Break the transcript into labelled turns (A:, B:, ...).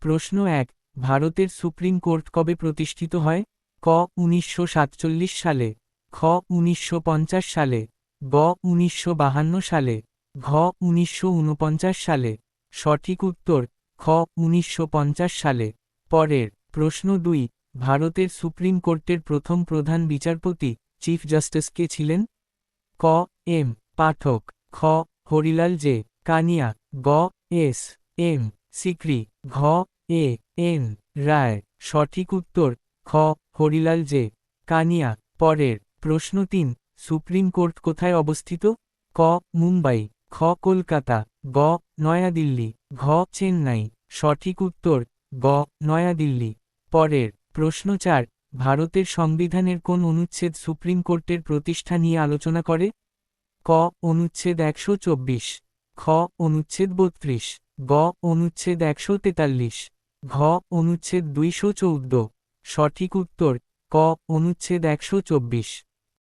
A: প্রশ্ন ১, ভারতের supreme court কবে প্রতিষ্ঠিত হয়? ক ১৯৪৭ সালে, খ ১৯৫০ সালে, গ ১৯৫২ সালে, ঘ ১৯৪৯ সালে। সঠিক উত্তর খ ১৯৫০ সালে। পরের প্রশ্ন ২, ভারতের সুপ্রিম কোর্টের প্রথম প্রধান বিচারপতি চিফ জাস্টিস কে ছিলেন? ক এম পাঠক, খ হরিলাল জে কানিয়া, গ এস এম সিকরি, ঘ এ এন রায়। সঠিক উত্তর খ হরিলাল জে কানিয়া। পরের প্রশ্ন ৩, সুপ্রিম কোর্ট কোথায় অবস্থিত? ক মুম্বাই, খ কলকাতা, গ নয়াদিল্লি, ঘ চেন্নাই। সঠিক উত্তর গ নয়াদিল্লি। পরের প্রশ্ন ৪, ভারতের সংবিধানের কোন অনুচ্ছেদ সুপ্রিম কোর্টের প্রতিষ্ঠা নিয়ে আলোচনা করে? ক অনুচ্ছেদ ১২৪, খ অনুচ্ছেদ ৩২, গ অনুচ্ছেদ ১৪৩, ঘ অনুচ্ছেদ ২১৪। সঠিক উত্তর ক অনুচ্ছেদ ১২৪।